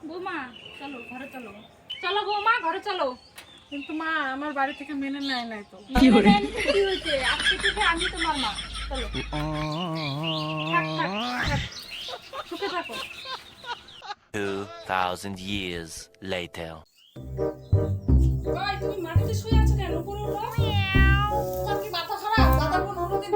বৌমা চলো ঘরে চলো, চলো বৌমা ঘরে চলো। কিন্তু মা আমার বাড়ি থেকে মেনে নেয় নাই তো। কি হয়েছে, আজকে থেকে আমি তোমার মা। চলো থাক থাক থাক, সুখে থাকো। 2000 years later. ভাই তুমি মাটিতে শুয়ে আছো কেন? উপরে উঠো। তোমার কি মাথা খারাপ? দাদা বোন অন্যদিন